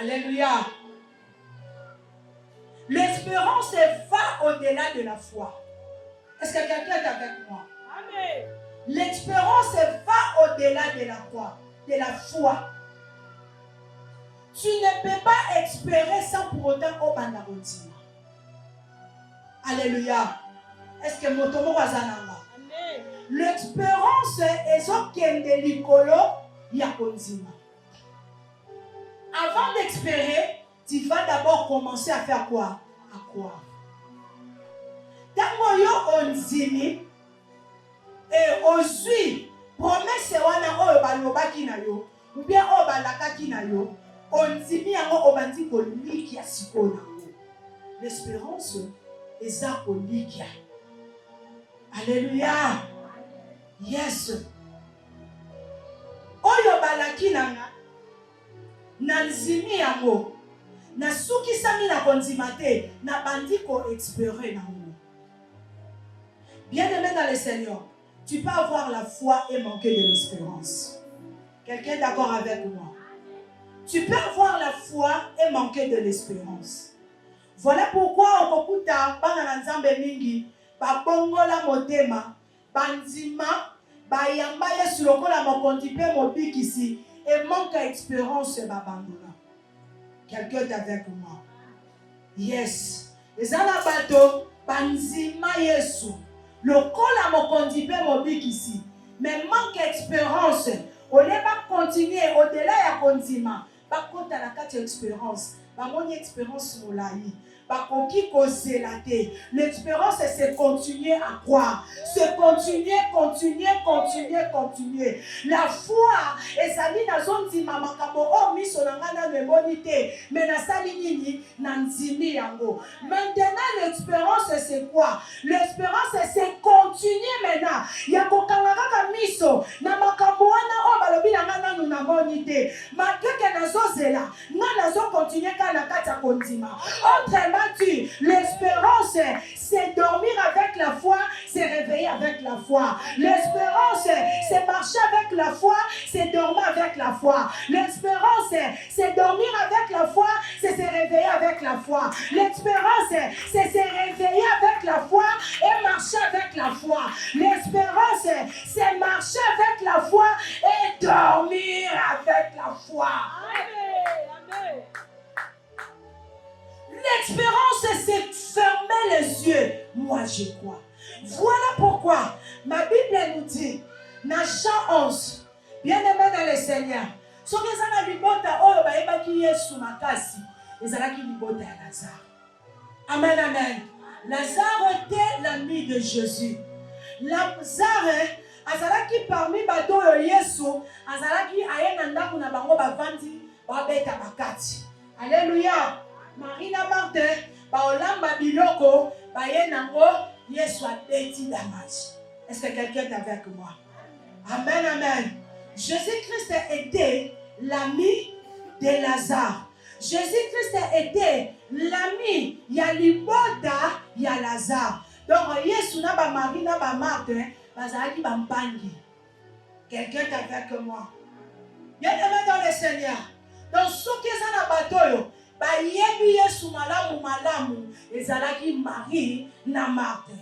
Alléluia. L'espérance va au-delà de la foi. Est-ce que quelqu'un est avec moi? Amen. L'espérance va au-delà de la foi. De la foi. Tu ne peux pas espérer sans pour autant au bandarondima. Alléluia. Est-ce que mon tomo wazananga? L'espérance est ce kende likolo yakondima. Avant d'espérer, tu vas d'abord commencer à faire quoi? À croire. Tango yo onzimi et aussi promesse wana oyo balobaki na yo ou bien oyo balakaki na yo onzimi yango obandi kolikia siko nango. L'espérance eza kolikia. Alléluia. Yes. Oyo balaki nanga na nzimi yango na suki sami na kondima te na bandi ko espérer nango. Bien-aimé dans le Seigneur, tu peux avoir la foi et manquer de l'espérance. Quelqu'un est d'accord avec moi? Tu peux avoir la foi et manquer de l'espérance. Voilà pourquoi au kokuta bana nzambe mingi ba bongola motema bandima ba yamba yesu lokola mokondi pe mobikisi et manque d'espérance babandona. Quelqu'un est avec moi? Yes. Ezana bato bandima yesu lokola mokondi pe mobikisi mais manque d'espérance. On ne va continuer au-delà ya kondima ba kota na kati expérience ba moni expérience molai. L'espérance, c'est continuer à croire. C'est continuer. La foi, et ça dit dans zone di mama kabo oh mi sonangana me bonité, mais na sali nini nanzimi yango. Maintenant l'espérance c'est quoi? L'espérance c'est continuer maintenant. Yako kangaka ka miso na makambo wana oh balobi na ngana nu na bonité. Makeke na zozela, ngana zo continuer kana kata kondima. Autrement l'espérance, c'est dormir avec la foi, c'est réveiller avec la foi. L'espérance, c'est marcher avec la foi, c'est dormir avec la foi. L'espérance, c'est dormir avec la foi, c'est se réveiller avec la foi. L'espérance, c'est se réveiller avec la foi et marcher avec la foi. L'espérance, c'est marcher avec la foi et dormir avec la foi. Amen. L'espérance, c'est fermer les yeux. Moi, je crois. Voilà pourquoi ma Bible nous dit, dans Jean 11, bien-aimé dans le Seigneur, ce que ça n'a libota, oh, bah, qui est sous ma casse, ils ont qui libota à Lazare. Amen, amen. Lazare était l'ami de Jésus. Lazare, azalaki parmi bato yo Yesu, azalaki ayenanda kuna bango bavandi, babeta bakati. Alléluia. Marina Martin, Baolamba Biloko, Bayenango, Yesu a bêti Damas. Est-ce que quelqu'un est avec moi? Amen, amen. Jésus-Christ était l'ami de Lazare. Jésus-Christ était l'ami, il y a Liboda, il y a Lazare. Donc, Yesu n'a pas Marina, pas Martin, Bazali, Bampangi. Quelqu'un est avec moi? Bien-aimé dans le Seigneur. Donc, ce qui est dans la bataille, Yebi Yesu malamu ezalaki Marie na Marthe.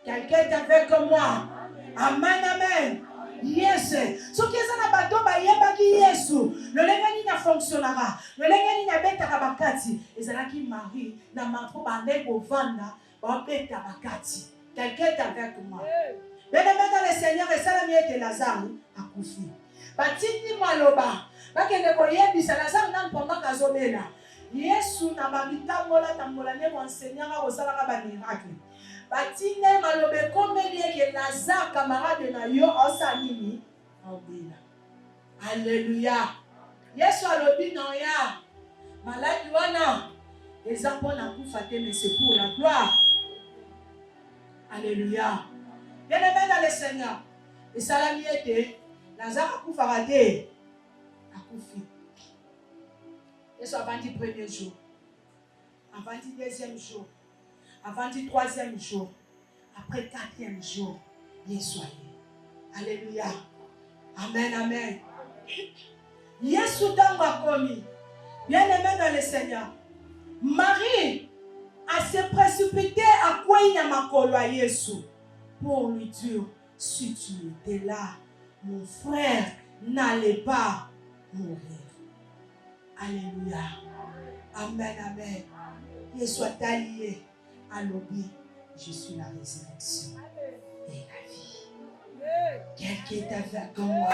Quelqu'un est avec moi? Amen, amen. Yes. Ce qui est na bato ba yebaki Yesu. Le lengani na fonctionnera. Le lengani na betaka bakati ezalaki Marie na Marthe ba ndeko vanda ba beta bakati. Quelqu'un est avec moi? Bien-aimé dans le Seigneur et salami était Lazare akufi. Batindi maloba. Bakende ko yebisa Lazare na mpamba kazobela. Yesu na bamitambola tambola ne enseignant au salaka ba miracle. Batine malobe komeli ke Lazare camarade na yo osanini obila. Alléluia. Yesu alobi non ya. Maladi wana ezapona kufa te mais c'est pour la gloire. Alléluia. Bien-aimé dans le Seigneur. Et salami était Lazare kufa raté. Akufi. Yesu avant du premier jour, avant du deuxième jour, avant du troisième jour, après quatrième jour, Yesu est. Alléluia. Amen, amen. Yesu tango akomi. Bien-aimé dans le Seigneur, Marie a se précipité à quoi il y a makolo à Jésus pour lui dire, si tu étais là, mon frère n'allait pas mourir. Alléluia. Amen, amen. Il soit allié à l'objet. Je suis la résurrection et la vie. Quelqu'un est avec moi.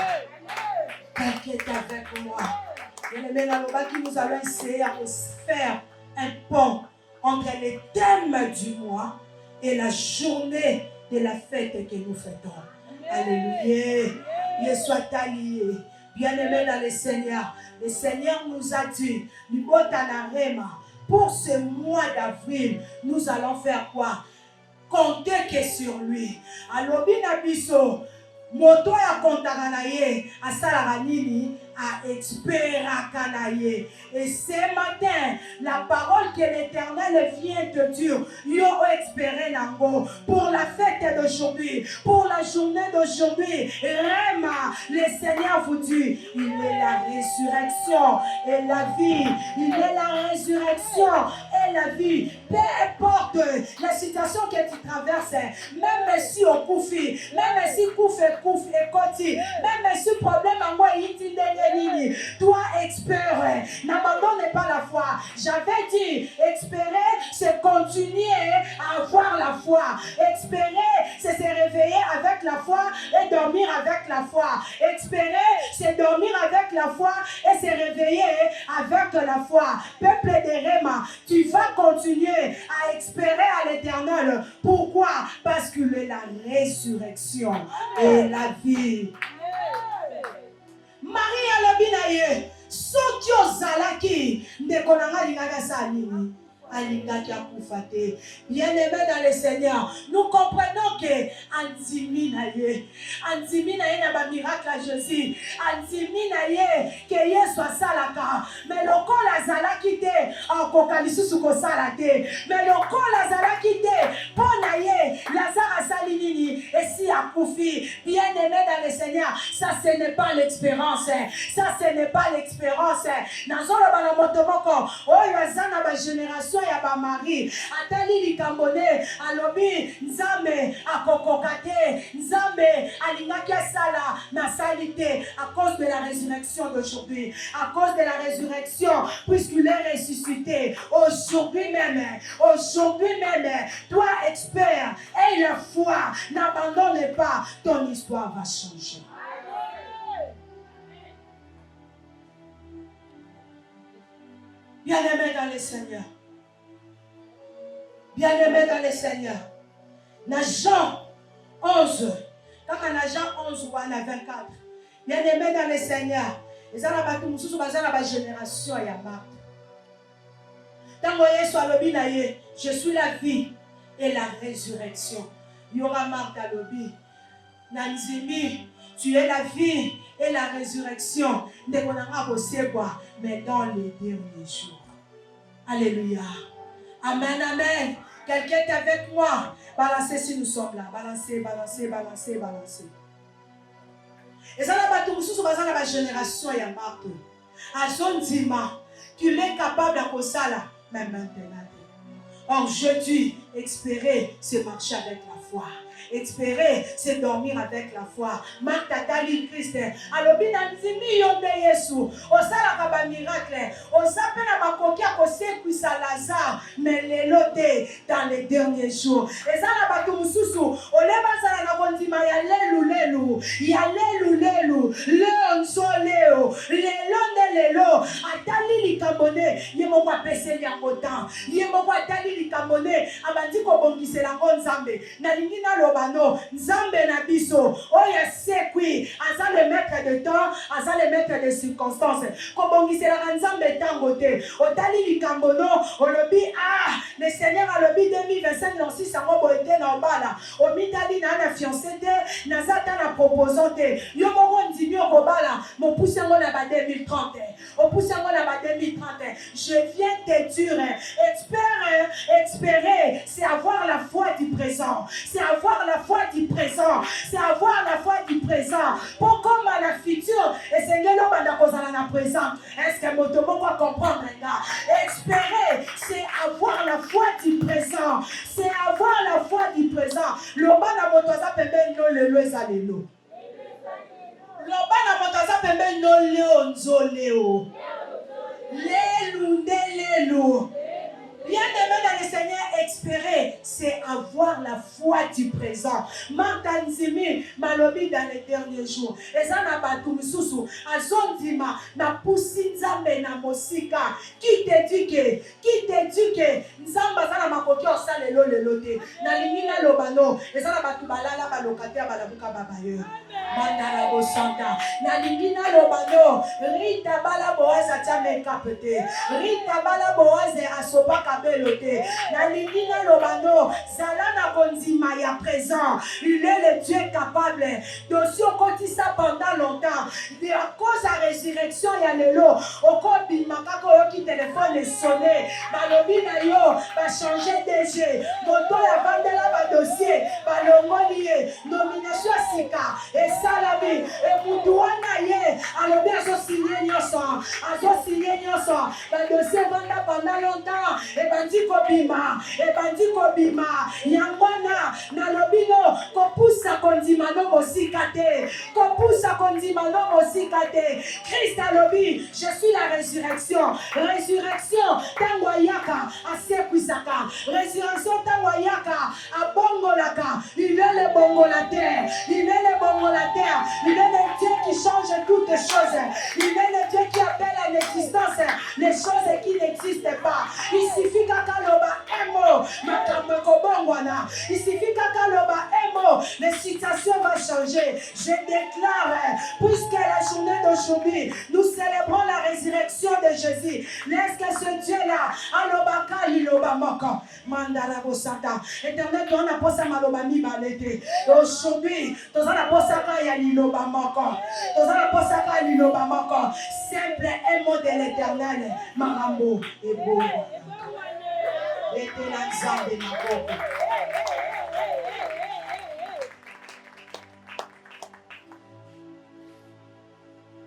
Quelqu'un est avec moi. Bien-aimé dans le bas qui nous allons essayer à faire un pont entre les thèmes du mois et la journée de la fête que nous fêtons. Alléluia. Il soit allié. Bien-aimé dans le Seigneur nous a dit, pour ce mois d'avril, nous allons faire quoi? Compter que sur lui. Alors, binabiso, moto ya kontaka na ye, asalaka nini? À espérer kanaye. Et ce matin, la parole que l'Éternel vient te dire, yo espérer nango pour la fête d'aujourd'hui, pour la journée d'aujourd'hui. Rema, le Seigneur vous dit, il est la résurrection et la vie. Il est la résurrection et la vie. Peu importe la situation que tu traverses, même si on koufi, même si kouf et koti, même si problème en moi il toi, espère, n'abandonne pas la foi. J'avais dit, espérer, c'est continuer à avoir la foi. Espérer, c'est se réveiller avec la foi et dormir avec la foi. Espérer, c'est dormir avec la foi et se réveiller avec la foi. Peuple de Réma, tu vas continuer à espérer à l'Éternel. Pourquoi? Parce qu'il est la résurrection et la vie. Marie alobi na ye soki ozalaki ndeko na nga alingaki asala nini? Alingaki akufa te. Bien-aimé dans le Seigneur, nous comprenons que andimi na ye na ba miracle à Jésus, andimi na ye que Yesu asalaka, mais lokola azalaki te akoka lisusu kosala te, mais lokola azalaki te mpo na ye Lazare asali nini esi akufi. Bien-aimé dans le Seigneur, ça ce n'est pas l'expérience, ça ce n'est pas l'expérience. Nazoloba na moto moko oyo aza na ba génération ya ba mari atali likambone alobi nzambe akokoka te, nzambe alingaki asala na salite à cause de la résurrection d'aujourd'hui, à cause de la résurrection puisqu'il est ressuscité aujourd'hui même, toi expert et la foi, n'abandonne pas, ton histoire va changer. Bien-aimé dans le Seigneur. Bien-aimé dans le Seigneur. Dans Jean 11. Quand on a Jean 11 ou on a 24. Bien-aimé dans le Seigneur. Les gens ont la génération et Marthe. Je suis la vie et la résurrection. Il y aura Marthe à l'obi. Nanzimi, tu es la vie et la résurrection. Mais dans les derniers jours. Alléluia. Amen, amen. Quelqu'un est avec moi. Balancez si nous sommes là. Balancez. Et ça n'a pas tout sous la génération et à Marthe. À son dimanche, tu es capable de faire ça là. Mais maintenant. Or, je dis, espérer, c'est marcher avec la foi. Espérer, c'est dormir avec la foi. Marthe Tali Christ. Alors, bien, Nzimi yonde Yesu. Osala kaba miracle. Osape na makoki a kose kuisa Lazare. Mais les lotés dans les derniers jours. Et ça na batu mususu. Oleba sala na kondima ya lelu. Ya lelu. Leonzo leo. Lelo. Atali likambone. Yemo kwa pese ya kotan. Yemo kwa atali likambone. Abandi ko bongise la konzambe. Na lingina lobano. Nzambe na biso. Oya sekwi. Aza le maître de temps. Aza le maître de circonstances. Ko bongise la nzambe tangote. Otali likambono. Olobi le Seigneur a lobi 2025 non si ça m'a boité normala. Omitali na na fiancé te. Nazata na proposante. Yo mo ndimi okobala. Mon pousse ngo na ba 2030. Au pousse ngo na ba 2030. Je viens te dire espérer, c'est avoir la foi du présent. C'est avoir la foi du présent. C'est avoir la foi du présent. Pour comme à la future, et Seigneur, on va dans présent. Est-ce que mon tomo va comprendre? présent. C'est avoir la foi du présent. Loba na motoza pembe no lelo ezalelo. Loba na motoza pembe no leo nzoleo. Lelu ndelelo. Bien-aimé dans le Seigneur, espérer, c'est avoir la foi du présent. Martanzimi, malobi dans les derniers jours. Et ça n'a pas tout misusu. Azondima, na pousi nzambe na mosika. Qui te dit que nzamba zana makoki osa lelo te. Na lingina lobano. Et ça n'a pas tout balala balokate balabuka babaye. Mandara bosanta. Na lingina lobano. Rita bala boaza tame kapete. Rita bala boaze asobaka belote. Na lingina lobano. Zalana konzima ya présent. Il est le Dieu capable. Dosi okoti ça pendant longtemps. De à cause de la résurrection ya lelo. Okobi makako yoki téléphone est sonné. Balobi na yo va changer DG. Moto ya vandela ba dossier. Balongoliye. Nomination sika. Et salami. Et mutuana ye. Alobi azo signé nyoso. Azo signé nyoso. Ba dossier vanda pendant longtemps. Et bandi kobima. Et bandi kobima. Yangwana. Nalobino. Kopusa kondimano mosikate. Kopusa kondimano mosikate. Christ alobi. Je suis la résurrection. Résurrection. Tangoyaka. Asekwisaka. Résurrection tangoyaka. Abongolaka. Il est le bongolateur. Il est le bongolateur. Il est le Dieu qui change toutes choses. Il est le Dieu qui appelle à l'existence les choses qui n'existent pas. Il suffit qu'akaloba emo. Makameko bongwana. Il suffit qu'akaloba emo. Les situations vont changer. Je déclare, puisque la journée d'aujourd'hui, nous célébrons la résurrection de Jésus. Laisse que ce Dieu-là, alobaka ilobamoko. Mandala bosata. Éternel, tu as posé maloba mi balete. Aujourd'hui, tu as posé kaya ilobamoko. Tu as posé kaya ilobamoko. Simple un mot de l'Éternel. Marambo et beau. Et de la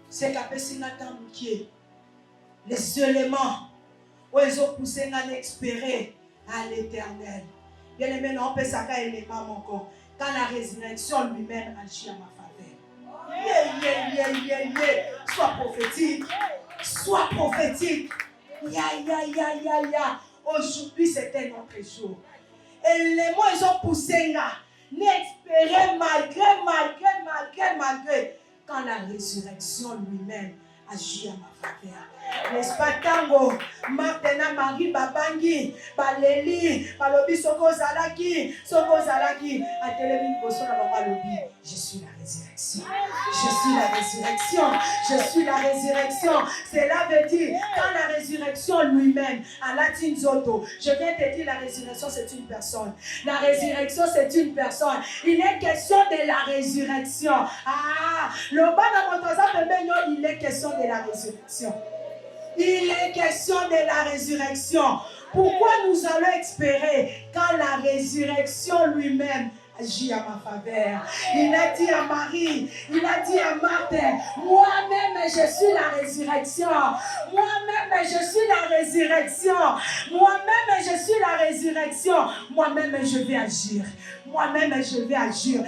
c'est qu'après les éléments où ils ont poussé à espérer à l'Éternel. Bien aimé, on peut s'accueillir élément encore. Quand la résurrection lui-même agit à ma faveur. Sois prophétique. Sois prophétique. Aujourd'hui, c'était notre jour. Et les mots, ils ont poussé là. N'espérez malgré. Quand la résurrection lui-même agit à ma faveur. N'est-ce pas tango? Maintenant Marie Babangi, Baleli, Balobi Soko Zalaki, à Télévision Bosona Babalobi. Je suis la résurrection. Je suis la résurrection. Je suis la résurrection. Cela veut dire quand la résurrection lui-même, à Latine Zoto, je viens te dire la résurrection c'est une personne. La résurrection c'est une personne. Il est question de la résurrection. Le il est question de la résurrection. Il est question de la résurrection. Pourquoi nous allons espérer quand la résurrection lui-même agit à ma faveur? Il a dit à Marie, il a dit à Marthe, moi-même je suis la résurrection. Moi-même je suis la résurrection. Moi-même je suis la résurrection. Moi-même je vais agir. Moi-même je vais agir.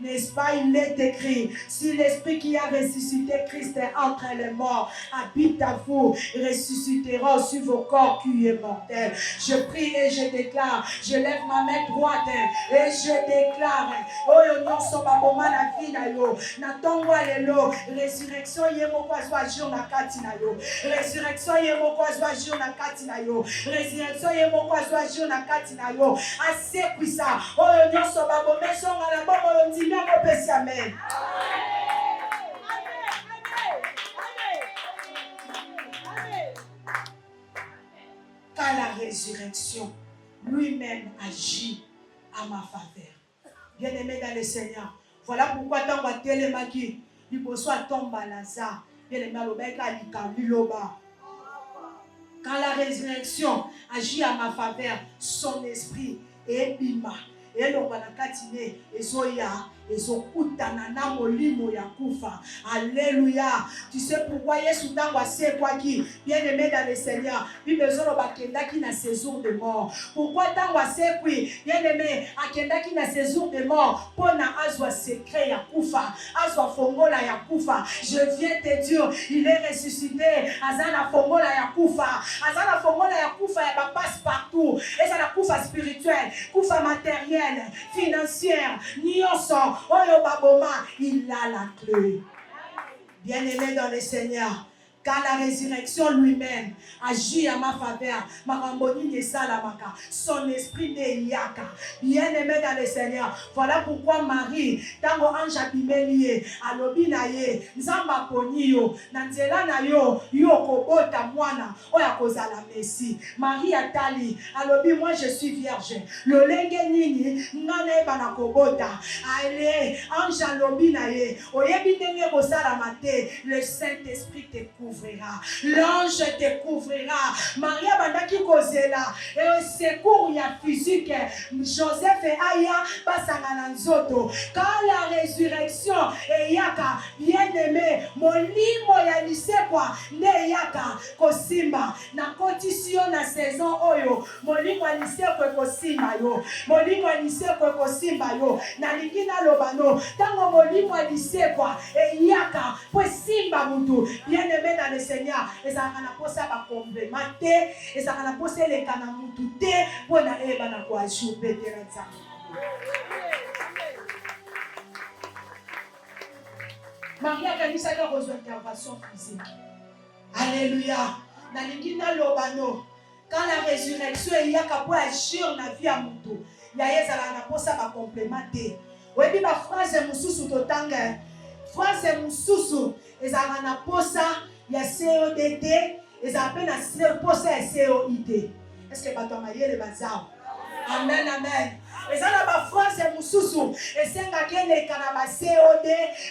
N'est-ce pas, il est écrit, si l'esprit qui a ressuscité Christ entre les morts habite à vous, ressuscitera aussi vos corps qui est mortel. Je prie et je déclare, je lève ma main droite et je déclare, résurrection résurrection na kati na yo. Résurrection na kati na yo. Assez puissant. Oyo nyonso babomesa ngala bomo ndimia kopesi amen. Quand la résurrection lui-même agit à ma faveur. Bien-aimé dans le Seigneur, voilà pourquoi tant que télémaki, il faut soit tomber à Lazare. Quand la résurrection agit à ma faveur, son esprit est bima. Et donc, on a katiné, et soya, ezokutana na molimo ya kufa. Alléluia. Tu sais pourquoi Yesu ntango asekwaki, bien-aimé dans le Seigneur, bibezolo bakendaki na séjour de mort. Pourquoi ntango asekwi, bien-aimé, akendaki na séjour de mort, pona azwa secret ya kufa, azwa fongola ya kufa. Je viens te dire, il est ressuscité. Azana fongola ya kufa, azana fongola ya kufa ya ba passe partout. Et ça la kufa spirituelle, kufa matérielle, financière, nyonso, oyo baboma, il a la clé. Bien-aimé dans le Seigneur, car la résurrection lui-même agit à ma faveur. Maramboni Salamaka, son esprit ne yaka. Bien-aimé dans le Seigneur, voilà pourquoi Marie, tango ange abimelié, alobi na ye, nzamba poni yo, nanzela na yo, yo kobota mwana, oya kozala Messie. Marie atali, alobi moi je suis vierge. Le lenge nini, ngane bana kobota. Allez, ange alobi na ye, oyebi ndenge kosala mate, le Saint-Esprit te couvre. L'ange te couvrira. Maria bandaki kozela et secours ya physique Joseph et Aya basangana nzoto. Quand la résurrection et yaka bien-aimé molimo ya lisekwa ne yaka kosimba na condition na saison oyo molimo ya lisekwa kosimba yo molimo ya lisekwa kosimba yo na lingina lobano tango molimo ya lisekwa e yaka kosimba mutu bien-aimé le Seigneur, et ça va posa ba complémenter, et ça va poser les canaux tout pour na eba na kwa jouer terrain. Maria kanisa ka reçoit intervention physique. Alléluia. Na lingina lobano. Quand la résurrection il y a qu'à agir na vie à mutu. Ya yesa na posa ba complémenter. Webi ba phrase mususu totanga. Phrase mususu ezala na posa il y a CODT, et ça appelle à poser COIT. Est-ce que tu as le bazar? Amen, amen. Et ça, la phrase est moussoussou. Et c'est un qui est canaba COD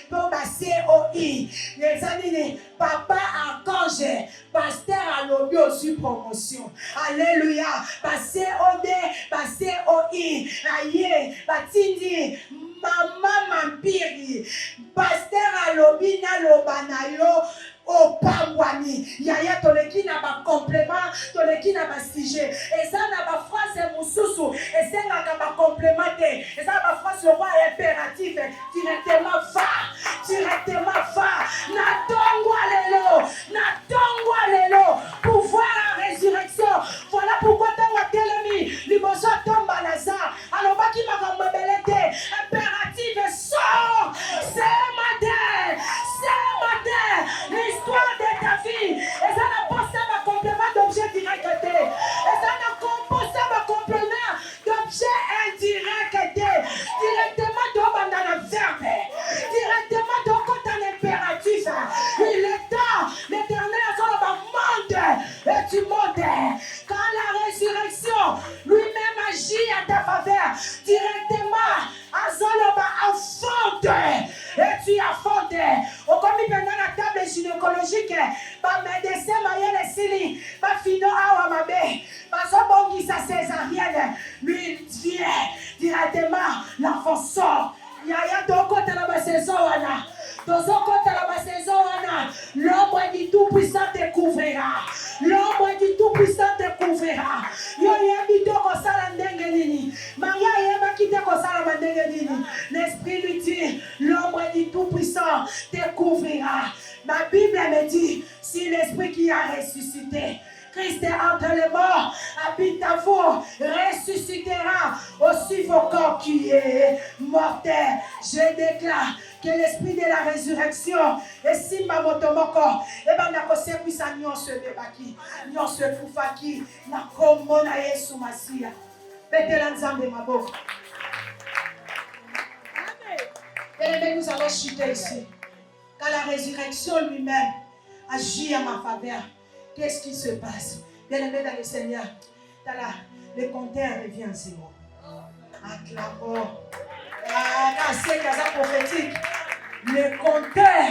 pour ma COI. Les amis, papa archange, pasteur à l'objet aussi promotion. Alléluia. Pas COD, pas COI. Aïe, pas tindi. Maman mampiri. Pasteur à l'objet na l'obanayo. Au pangwani yaya toleki na ba complément toleki na ba sujet et ça na ba phrase mususu et ça na ba complémenter et ça ba phrase roi impératif directement va na tongwa lelo pour voir la résurrection. Voilà pourquoi tanga telemi liboso tomba Lazare alobaki makambo belete impératif sort ce matin l'histoire de ta vie. Et ça n'a pas ça ma complément d'objet direct. Et ça n'a pas ça ma complément d'objet indirect. Directement dans la verbe. Directement dans un impératif. Il est temps. L'éternel a son monde. Et tu montes. Quand la résurrection lui-même agit à ta faveur. Directement. Azoloba affronte. Et tu affrontes. Au commis pendant la table gynécologique, par médecin Mayel et Sili, par Fino Awamabe, par son bon qui sa césarienne, lui vient directement, l'enfant sort. Yaya Doko Talaba saison Wana. Dozoko Talaba saison Wana. L'ombre du Tout-Puissant te couvrira. L'ombre du Tout-Puissant te couvrira. Yoya Bidoko Salandengenini. Maria Yema Kiteko Salamandengenini. L'Esprit lui dit, l'ombre du Tout-Puissant te couvrira. Ma Bible me dit, si l'Esprit qui a ressuscité, Christ est entre les morts, habite à vous, ressuscitera aussi vos corps qui est mortel. Je déclare que l'esprit de la résurrection est si ma motomoko. Et ben na kose kuisa nyonso bebaki, nyonso fufaki, na kombo na Yesu Masia. Betela nzambe maboko. Amen. Nous allons chuter ici. Quand la résurrection lui-même agit à ma faveur, qu'est-ce qui se passe? Bien-aimé dans le Seigneur, le compteur revient à zéro. Acclamons. C'est prophétique. Le compteur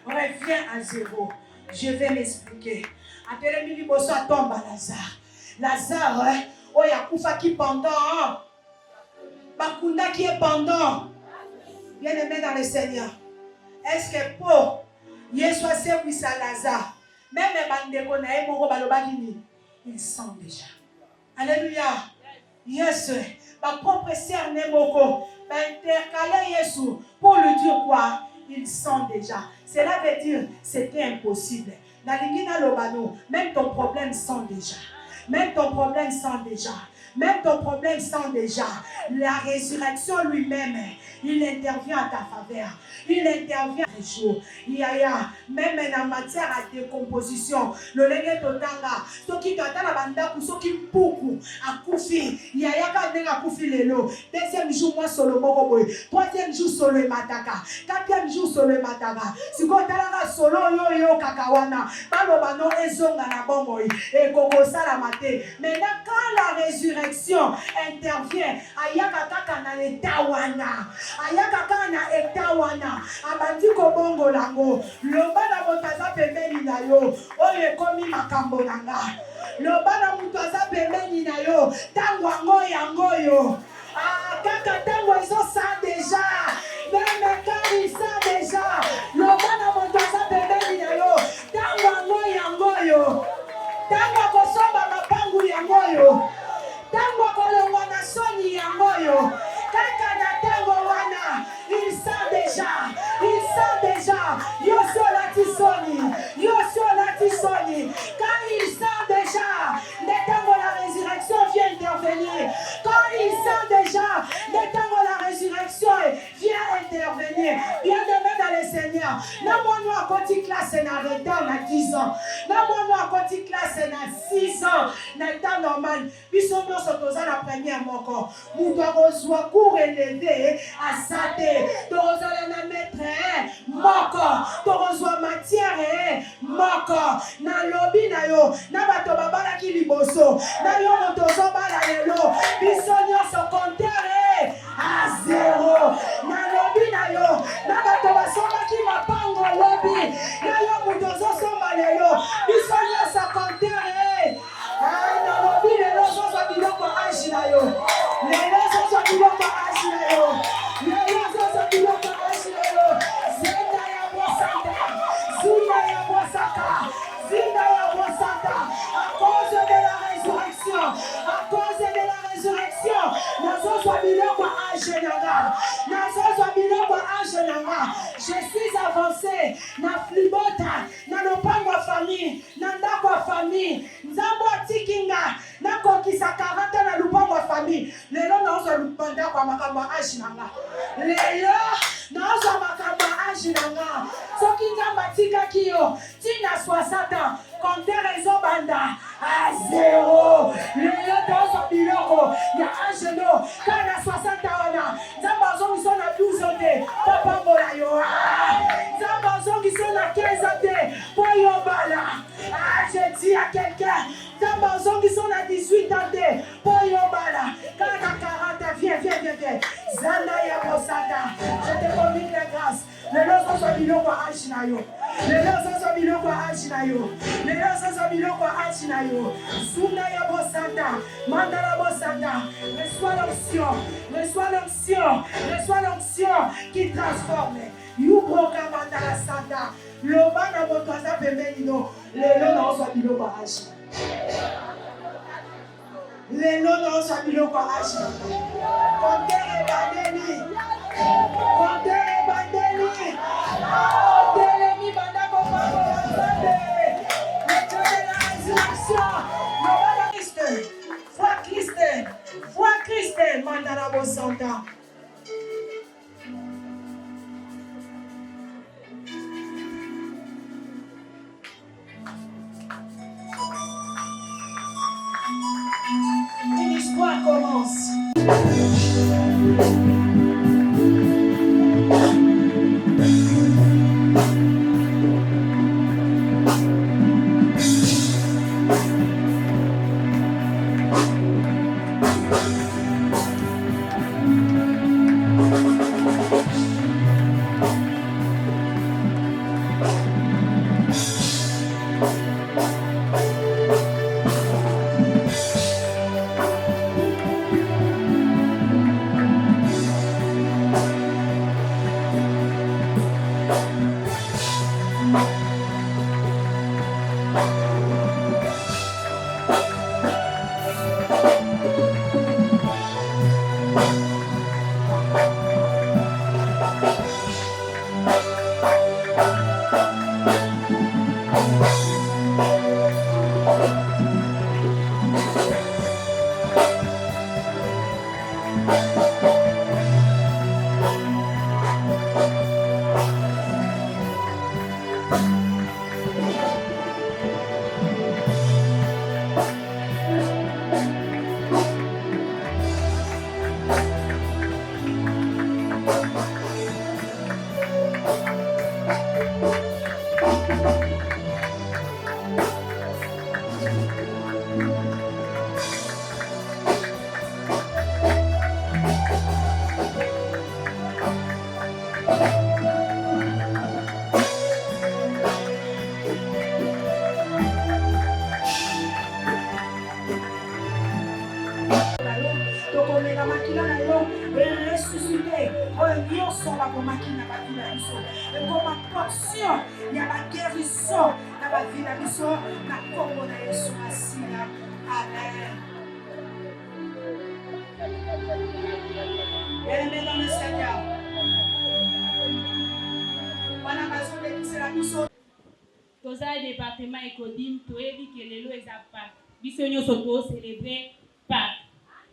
revient à zéro. Je vais m'expliquer. Après le bosso tombe à Lazare. Lazare, Oyakufa qui pendant. Bakunda qui est pendant. Bien-aimé dans le Seigneur, est-ce que pour Yesu service à Lazare, même il sent déjà. Alléluia. Yes. Ma propre sœur Nemoko, intercaler Yesu pour lui dire quoi? Il sent déjà. Cela veut dire c'était impossible. Même ton problème sent déjà. Même ton problème sent déjà. Même ton problème sent déjà. La résurrection lui-même, il intervient à ta faveur. Il intervient à jour. Même en matière à décomposition, le lenge totanga, ce qui t'attend la banda pour ce qui poukou, à koufi, yaya ka koufi lelo. Deuxième jour, moi solo mokoboy. Troisième jour, solo mataka. Quatrième jour, solo mataka. Si vous avez solo yo kakawana, malobano ezonga na bomoy, et koko salamate. Maintenant, quand la résurrection intervient, ayaka kaka na etawana, ayaka kaka na etawana, abandi kobongo lango, loba na motaza pembeni na yo, oye komi makambo nanga, loba na motaza pembeni na yo, tango yango yo, kaka tango iso sa déjà, même quand il sent déjà, loba na motaza pembeni na yo, tango yango yo, tango kosomba mapangu yango yo, tango kolongwa na soni yango yo, kaka na tango wana, il sent déjà, yo sur la tisoni, quand il sent déjà, le tango la résurrection vient intervenir, quand il sent déjà, le tango la résurrection vient intervenir, bien aimé dans le Seigneur, non moi à côté classe na retard na 10 ans, non moi à côté classe na 6 ans, na temps normal, puis son nom s'autosa la première moko, nous devons reçoit cours élevé à santé, tu reçois la maître moko, tu reçois matière moko, na lobby na yo, na bato babala ki liboso, na yo motozo bala lelo, bisonyo so compteur à 0, na lobby na yo, na bato basoma ki mapango lobby, na yo motozo soma lelo, bisonyo so compteur na lobby lelo so so biloko aji na yo, lelo so so biloko aji na yo, lelo so so biloko aji na yo, zenda ya bosanta, zunda ya bosaka, zinda ya bosanta, à cause de la résurrection, à cause de la résurrection, nazo so biloko aji nanga, nazo so biloko aji nanga, je suis avancé, na flibota, na lopango famille, na ndako famille, nzambo tikinga, na kokisa 40 na lupango famille, lelo nazo lupanda kwa makambo aji nanga, lelo nazo makambo aji nanga, soki nzamba tika kiyo, tina 60 ans, compteur ezobanda à 0, lelo nazo biloko, ya angelo, kana 60 ans wana, nzamba zongiso na 12 ans te, papa mbola yo, nzamba zongiso na 15 ans te, po yo bala, je dis à quelqu'un, nzamba zongiso na 18 ans te, po yo bala, kana 40 ans, viens, zanda ya bosata, je te commande la grâce, le lozo so biloko aji na yo, le lozo so biloko aji na yo, le lozo so biloko aji na yo, zunda ya bosata, mandala bosata, reçois l'onction qui transforme, yubroka mandala santa, loba na motoza pembeni no, lelo na ozo biloko aji, lelo na ozo biloko aji, kontere bandeli, kontere bandeli, telemi bandako pako bazande, le Dieu de la résurrection, loba na Christ, foi Christ, mandala bosanta. Une histoire commence. Bien-aimés dans le Seigneur. Toza département Ekodim toyebi ke lelo eza Pâques. Biso nyonso to célébrer Pâques.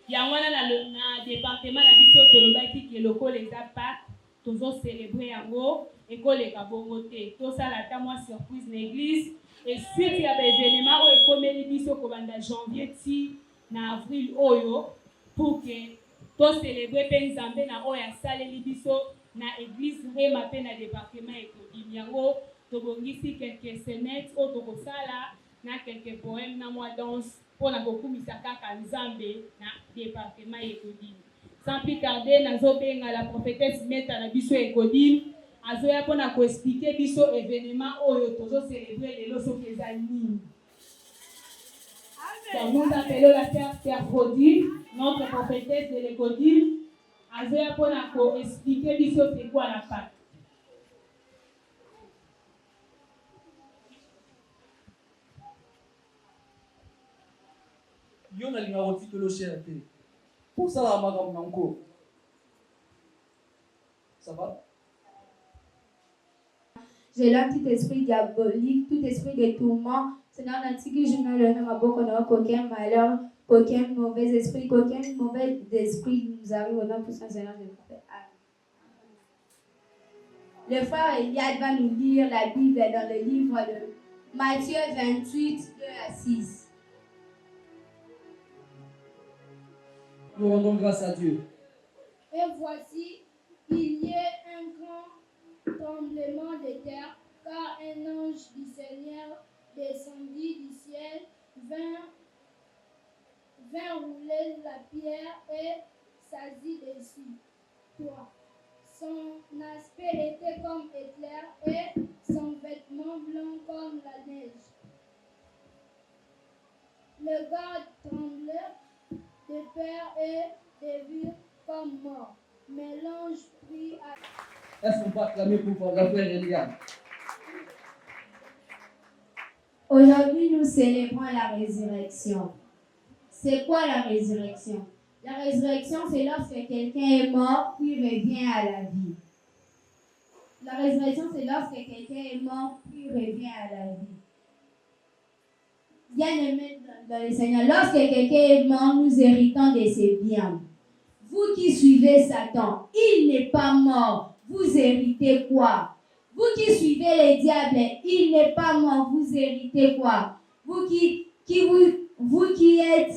Ya wana na département na biso tolobaki ke lokola eza Pâques, tozo célébrer yango ekoleka bongo te. Tosala ata mwa surprise na église et suite ya événement oyo ekomeli biso kobanda janvier ti na avril oyo pour que to célébrer pe Nzambe na oyo asaleli biso na église Rema pe na département Ekodim. Yango tobongisi quelques scénettes oyo tokosala na quelques poèmes na mwa danse mpona kokumisa kaka Nzambe na département Ekodim. Sans plus tarder, nazobenga la prophétesse Meta na biso Ekodim azoya mpona koexplike biso événement oyo tozocélébrer lelo soki eza nini. Nous appelons la sœur Serphodie, notre prophétesse de l'Ekodim, azoya mpona koexplike biso c'est quoi la Pâques. Yo na linga roti que le cher te. Pour ça la magam nanko. Ça va? J'ai là tout esprit diabolique, tout esprit de tourment. C'est dans l'antique journal le nom à beaucoup qu'aucun malheur, qu'aucun mauvais esprit, qu'aucun mauvais esprit nous arrive au nom puissant Seigneur de prophète. Le frère Eliade va nous lire la Bible dans le livre de Matthieu 28, 2 à 6. Nous rendons grâce à Dieu. Et voici, il y a un grand tremblement de terre, car un ange du Seigneur descendit du ciel, vint rouler la pierre et s'assit dessus. Toi. Son aspect était comme éclair et son vêtement blanc comme la neige. Le garde tremblait de peur et de vue comme mort. Mais l'ange prit à... Est-ce qu'on peut acclamer pour la frère Eliane? Aujourd'hui, nous célébrons la résurrection. C'est quoi la résurrection? La résurrection, c'est lorsque quelqu'un est mort puis revient à la vie. La résurrection, c'est lorsque quelqu'un est mort puis revient à la vie. Bien-aimés dans le Seigneur, lorsque quelqu'un est mort, nous héritons de ses biens. Vous qui suivez Satan, il n'est pas mort. Vous héritez quoi? Vous qui suivez les diables, il n'est pas mort. Vous héritez quoi? Vous qui êtes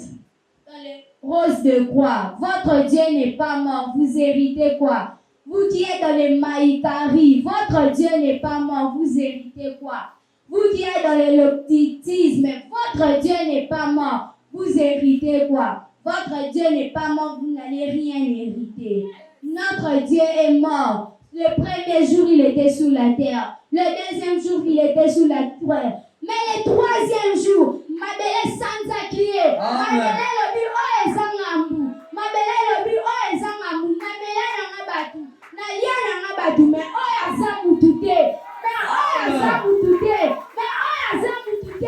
dans les roses de croix, votre Dieu n'est pas mort. Vous héritez quoi? Vous qui êtes dans les maïkari, votre Dieu n'est pas mort. Vous héritez quoi? Vous qui êtes dans l'opticisme, votre Dieu n'est pas mort. Vous héritez quoi? Votre Dieu n'est pas mort, vous n'allez rien hériter. Notre Dieu est mort. Le premier jour, il était sous la terre. Le deuxième jour, il était sous la terre. Mais le troisième jour, ma belle Sansa crié. Ma belle lobi o ezangambu. Ma belle lobi o ezangambu. Ma belle nangabatu. Na ya nangabatu. Mais o yazamu tuté. Mais o yazamu tuté. Mais o yazamu tuté.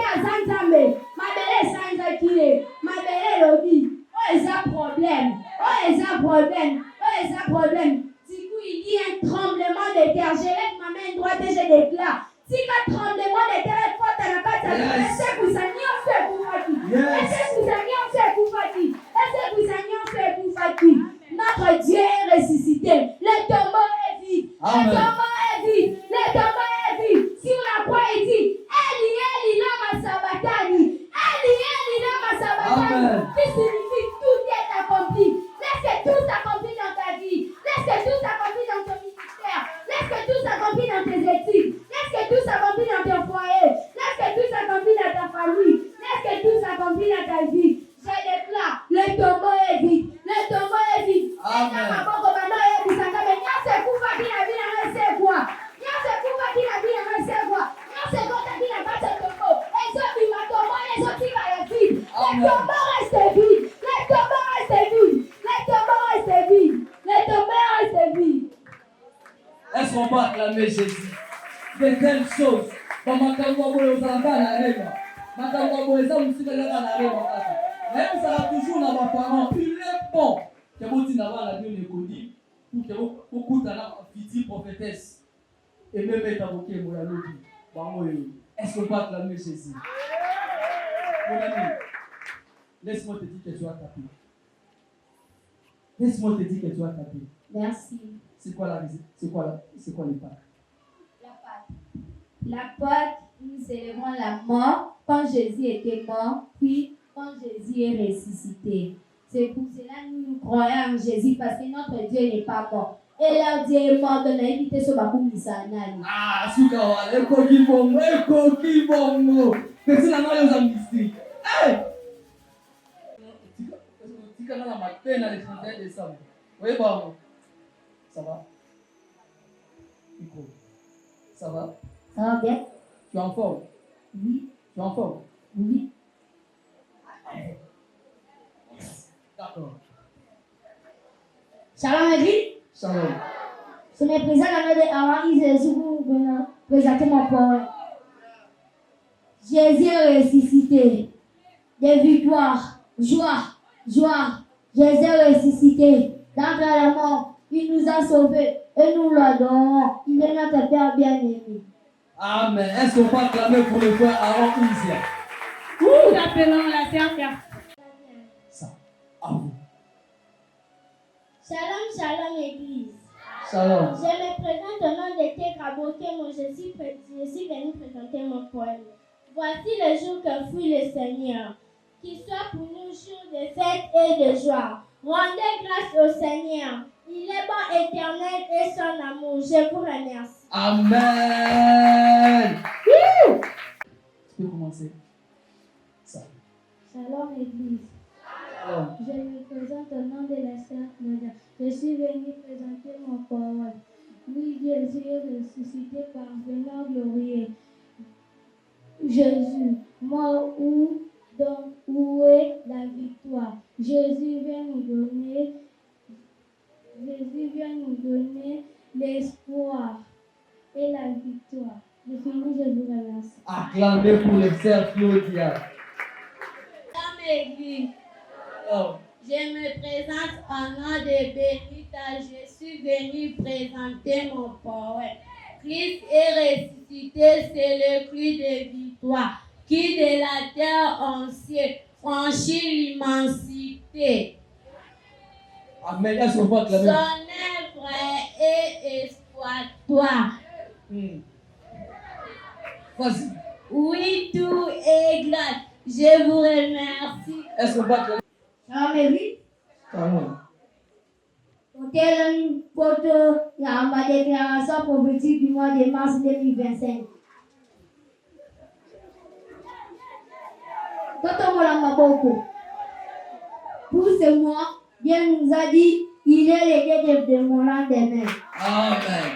acclamer Jésus. De telles choses. Même ça va toujours dans ma parent. Il est bon. Que vous dites d'avoir la Bible écodie. Pour que vous écoutez la petite prophétesse. Et même être avocat, moi, la lobby. Est-ce qu'on peut acclamer Jésus? Mon ami, laisse-moi te dire que tu as tapé. Laisse-moi te dire que tu as tapé. Merci. C'est quoi les Pâques? La Pâque, nous célébrons la mort quand Jésus était mort, puis quand Jésus est ressuscité. C'est pour cela que nous croyons en Jésus, parce que notre Dieu n'est pas mort. Et leur Dieu est mort, donc on a évité ce bakou misanani. Ah, Soukawa, le coquille bon, petit la main aux amnisties. Hey! Tu as la matin à l'étranger de ça. Oui, bon. Ça va? Ça va? Ça va bien? Tu es en forme? Oui. Tu es en forme? Oui. D'accord. Shalom, Église. Shalom. Je me présente à notre avant Jésus pour vous présenter mon poème. Jésus est ressuscité. Des victoires, joie. Jésus est ressuscité. D'entre la mort, il nous a sauvés et nous l'adorons. Il est notre Père bien-aimé. Amen. Est-ce qu'on peut acclamer pour le frère Aaron Isia? Nous appelons la sœur Pierre. Ça, à vous. Shalom, Église. Shalom. Je me présente au nom de Tekraboke, je suis venu présenter mon poème. Voici le jour que fut le Seigneur, qu'il soit pour nous jour de fête et de joie. Rendez grâce au Seigneur. Il est bon, éternel et son amour. Je vous remercie. Amen. Tu peux commencer. Ça. Shalom, Église. Shalom. Je me présente au nom de la sœur Claudia. Je suis venue présenter mon poème. Oui, Jésus est ressuscité par venant glorieux. Jésus, mort où est la victoire? Jésus vient nous donner l'espoir et la victoire. Je finis, je vous remercie. Acclamez pour le frère Claudia. Dans l'église, Oh. je me présente au nom de Benita. Je suis venue présenter mon poème. Christ est ressuscité, c'est le cri de victoire qui de la terre en ciel franchit l'immensité. Amen. Est-ce qu'on peut acclamer? Son œuvre est exploitoire. Vas-y. Oui, tout est grâce. Je vous remercie. Est-ce qu'on peut acclamer? Shalom, Église. Shalom. Pour la déclaration prophétique du mois de mars 2025. Pour ce mois, Dieu nous a dit, il est le Dieu de mon lendemain. Amen.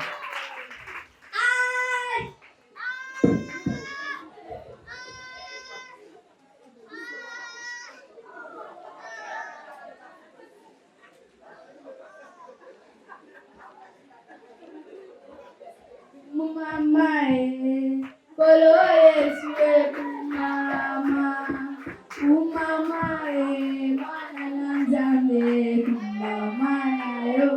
Mama, kolo Yesu mama, mama, mwana na Nzambe, mama na yo.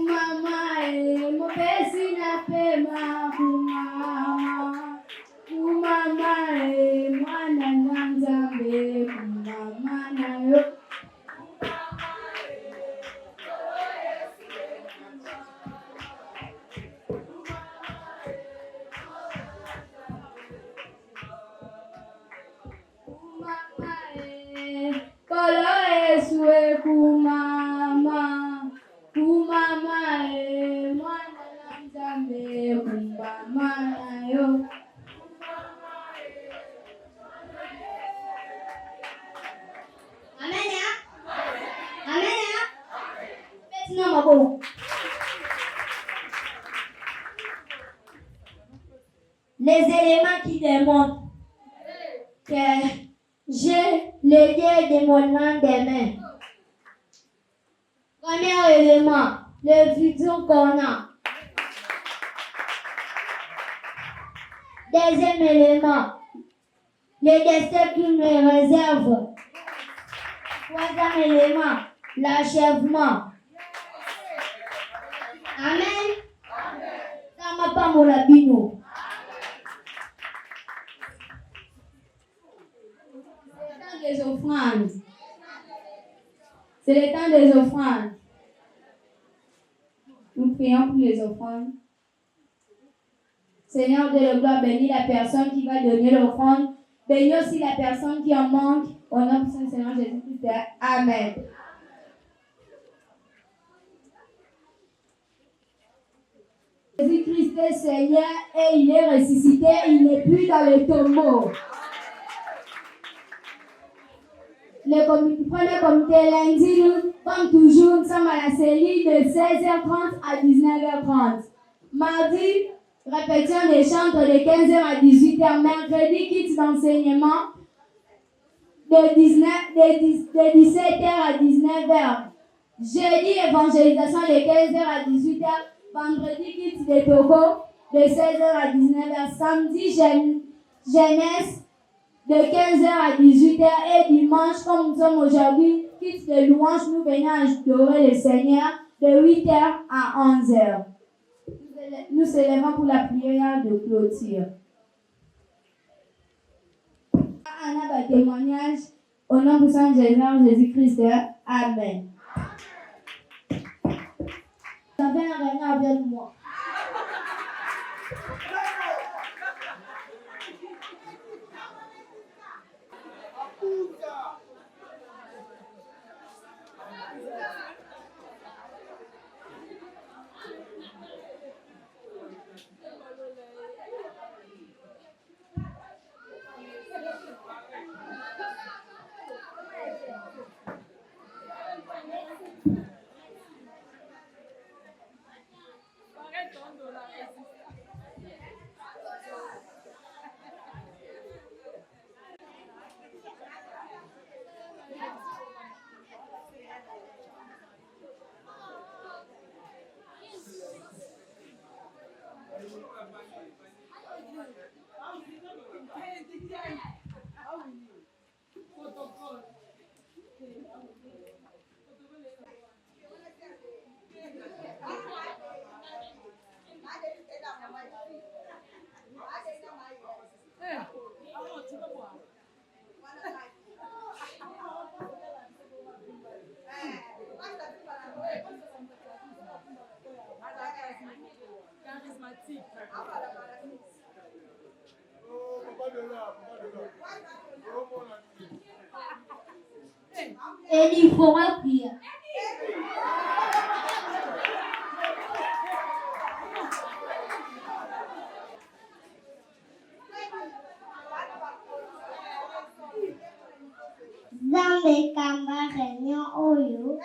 Mama, mopesi na pema, mama. Mama, mwana na Nzambe, mama na yo. Mama, kolo Yesu kumama, kumama, mwana na Nzambe, mama na yo. Les éléments qui démontre que j'ai le Dieu de mon lendemain. Premier élément, le futur qu'on a. Deuxième élément, le destin qui me réserve. Troisième élément, l'achèvement. Amen. Ça m'a pas mon labino. C'est le temps des offrandes. C'est le temps des offrandes. Nous prions pour les offrandes. Seigneur de la gloire, bénis la personne qui va donner l'offrande. Bénis aussi la personne qui en manque. Au nom de son Seigneur Jésus-Christ. Amen. Jésus-Christ est Seigneur et il est ressuscité. Il n'est plus dans le tombeau. Le premier comité lundi, nous, comme toujours, nous sommes à la série de 16h30 à 19h30. Mardi, répétition des chants de 15h à 18h. Mercredi, kit d'enseignement de 17h à 19h. Jeudi, évangélisation de 15h à 18h. Vendredi, kit de Togo de 16h à 19h. Samedi, jeunesse de 15h à 18h. Et dimanche, comme nous sommes aujourd'hui, kit de louange, nous venons adorer le Seigneur de 8h à 11h. Nous célébrons pour la prière de clôture. Anna va témoignage au nom de Saint Jésus-Christ. Amen. Vous avez un réunion avec moi. Et il faudra prier. Zambe kamba réunion oyo.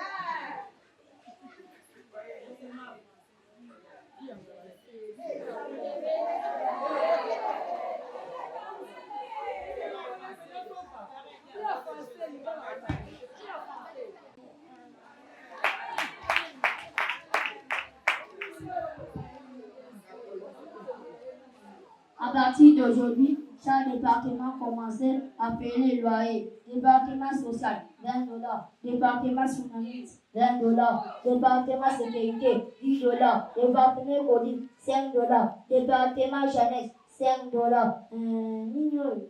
À partir d'aujourd'hui, chaque département commençait à payer les loyers. Département social, $20. Département journaliste, $20. Département sécurité, $10. Département économique, $5. Département jeunesse, $5. Mignon.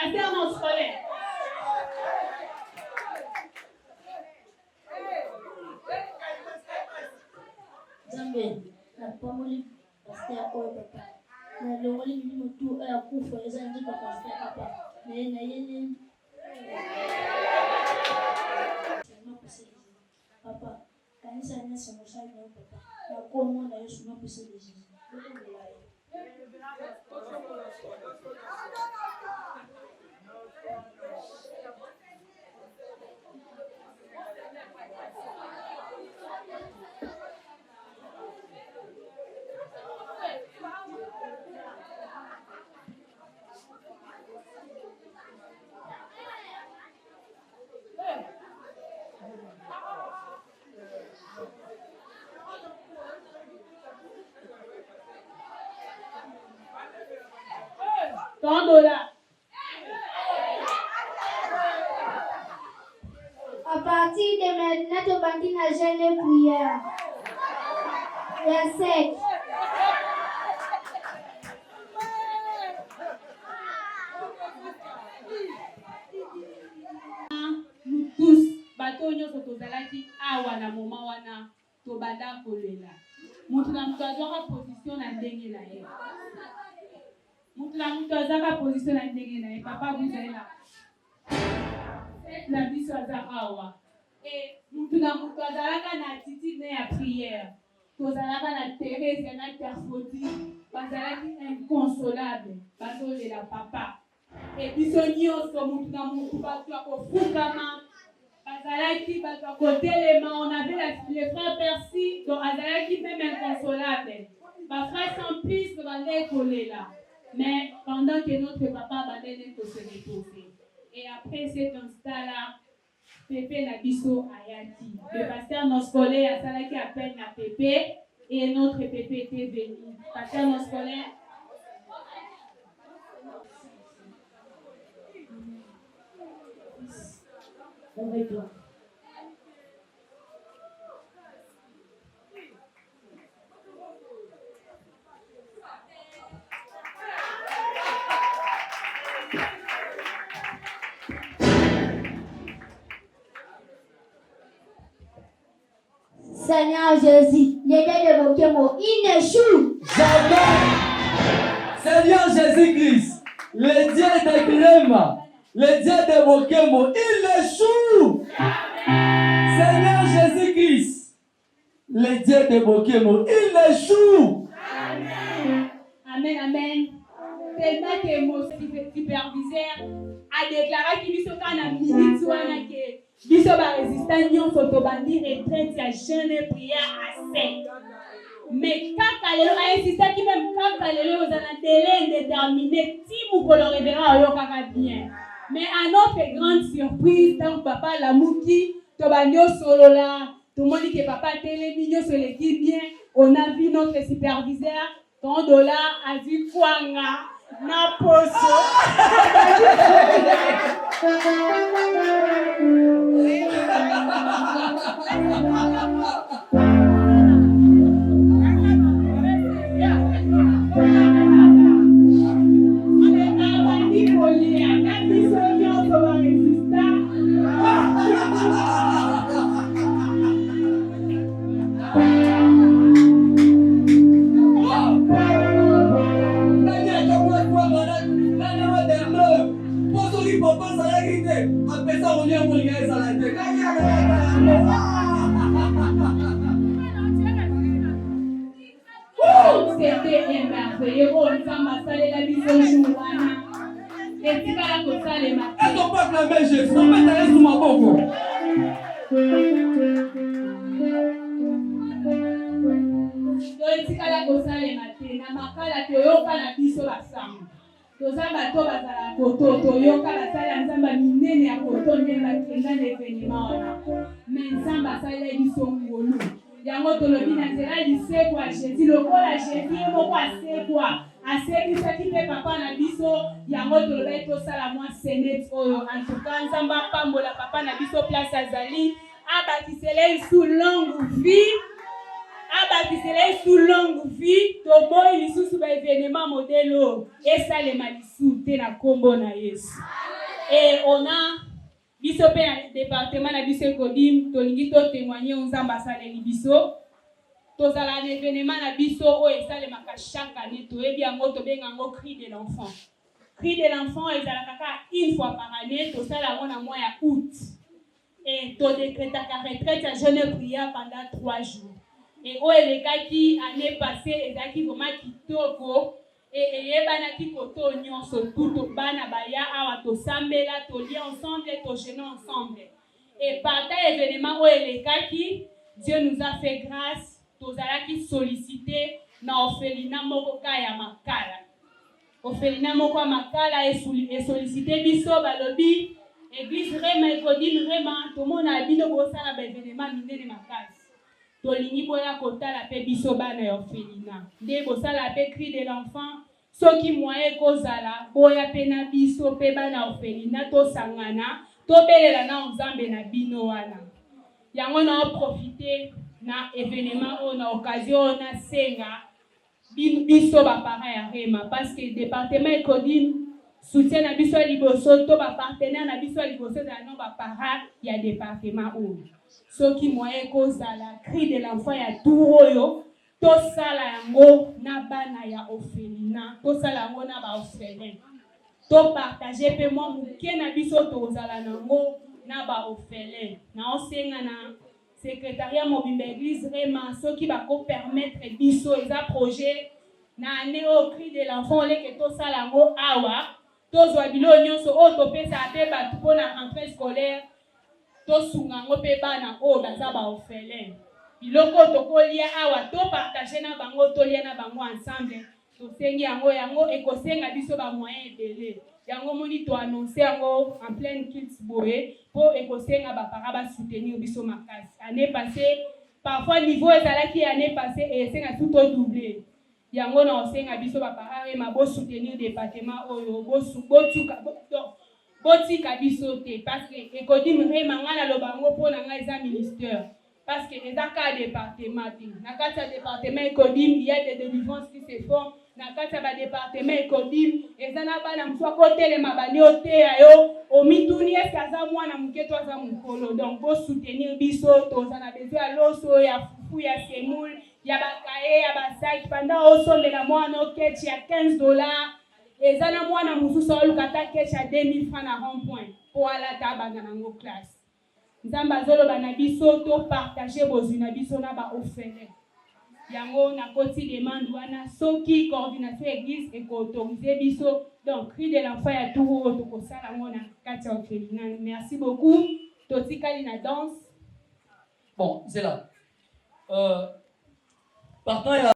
Alternance scolaire. Zambe, na pamoli pasteur oyo papa. Na longoli mimi tu akufa eza ndika pasteur papa. Na yene papa, kanisa nyasa mosali na papa. Na komo na Yesu na pesa de Jésus. $100. À partir de maintenant, tu vas dire la jeune prière. La sec. Nous tous, bato nyonso tozalaki awa na moma wana tobanda kolela. Mutu na mutu azwaka position na ndenge na ye. Mutu na mutu azwaka position na ndenge na ye. Papa vous êtes là. La biso aza awa. Et mutu na mutu azalaka na attitude ya prière. Tozalaka na Thérèse na Terfoti. Bazalaki inconsolable. Bazolela papa. Et biso nyonso mutu na mutu bato ya kofungama. Bazalaki bato ya kotelema. On avait les frères Percy. Donc azalaki même inconsolable. Ba frère sans plus bandait kolela. Mais pendant que notre papa bandait se reposer. Et après cet instant-là, Pépé Nabiso Ayati. Le pasteur Noscolé a salé qui appelle na Pépé et notre Pépé était venu. Pasteur Noscolé. Lève-toi. Seigneur Jésus, l'idée de Bokemo, il n'échoue jamais. Seigneur Jésus-Christ, le Dieu de Grema, le Dieu de Bokemo, il échoue. Seigneur Jésus-Christ, le Dieu de Bokemo, il échoue. Amen, amen. Tellement que mon superviseur a déclaré qu'il se fait une minute que biso ba résistant nyonso to bandi retraite ya jeune prière à 5. Mais kaka lelo a insisté qui même kaka lelo aux un délai indéterminé ti mukolo révérend yo kaka bien. Mais à notre grande surprise tant papa la muki to bandi solola tout le monde dit que papa télé nyonso le dit bien. On a vu notre superviseur $100 a dit kwanga na poso. C'était merveilleux. On s'en salé la vision Jouana. Et tu vas la cosa les matins. Est-ce qu'on peut acclamer Jésus? On peut aller sous ma bouche. Donc tu vas la cosa les matins. Na makala toyoka na biso basango. Tozamba to bazala koto toyoka basala nzamba minene ya koto ndenge bakenda na événement wana. Mais nzamba sala biso ngolu. Yango tolobi na nzela lisekwa Jésus lokola Jésus moko asekwa asekisaki mpe papa na biso yango tolobi tosala mwa senete oyo en tout cas nzamba apambola papa na biso place azali abakisele sous longue vie abakisele ezala sous longue vie toboyi lisusu baévénement modelo esalema lisusu te na kombo na Yesu. Et on a biso pe na département na biso ekodim tolingi totémoigner nzambe asaleli biso tozala na événement na biso oyo esalemaka chaque année toyebi yango tobenga yango cri de l'enfant. Cri de l'enfant ezalaka kaka une fois par année tosala yango na mois ya août et todécrétaka retraite ya jeune prière pendant 3 jours. Et oyo elekaki année passée ezalaki vraiment kitoko et eyebanaki koto nyonso tout bana baya awa tosambela tolia ensemble togene ensemble. Et par ta événement oyo elekaki Dieu nous a fait grâce tozalaki sollicité na orphelinat moko ka ya Makala. Orphelinat moko ya Makala et sollicité biso balobi église Rema ekodim Rema tomona bino bosala ba événement minene makasi. Tolingi boya kotala pe biso bana ya orphelinat. Nde bosala pe cri de l'enfant soki moye kozala boya pe na biso pe bana orphelinat tosangana tobelela na nzambe na bino wana. Yango na profiter na événement ou na occasion na senga biso ba parents ya Rema parce que département ekodim soutien na biso liboso to ba partenaire na biso liboso za no ba parents ya département ou soki moyen kozala cri de l'enfant ya turoyo to sala yango na bana ya orphelinat to sala yango na ba orphelin to partager pe mo muke na biso to zala nango na ba orphelin na osenga na secrétariat mobimba église Rema soki bako permettre biso eza projet na année au cri de l'enfant leke to sala yango awa to zwa bilo nyonso o to pesa pe batu pona rentrée scolaire to sunga ngo pe bana o baza ba orphelin biloko to kolia awa to partager na bango to lia na bango ensemble to sengi yango ekosenga biso ba moyen ebele yango moni to annoncer yango en pleine kids boye po ekosenga ba para ba soutenir biso makasi. Année passée parfois niveau ezalaki année passée et senga tout au doublé yango na osenga biso ba para Rema bo soutenir département oyo botika biso te parce que ekodim Rema ngana lobango po na nga eza ministère parce que eza ka département te na kati ya département ekodim il y a des délivrances qui se font na kati ya ba département ekodim eza na bana mso akotelema bani oteya yo omituni eske aza mwana muke to aza mukolo donc bo soutenir biso toza na besoin ya loso ya fufu ya semoule ya bakaye ya basaki pendant osombela mwana oketchi ya $15 eza na mwana mususu olukata ketchi ya 2000 francs na rond-point po alata banga nango classe. Nzamba azoloba na biso to partager bozwi na biso na ba orphelin. Yango na koti demande wana soki coordination église éco-autorisé biso donc cri de l'enfant ya tout to kosala ngo na kati ya orphelinat. Merci beaucoup. Totikali na danse. Bon, c'est là. Partant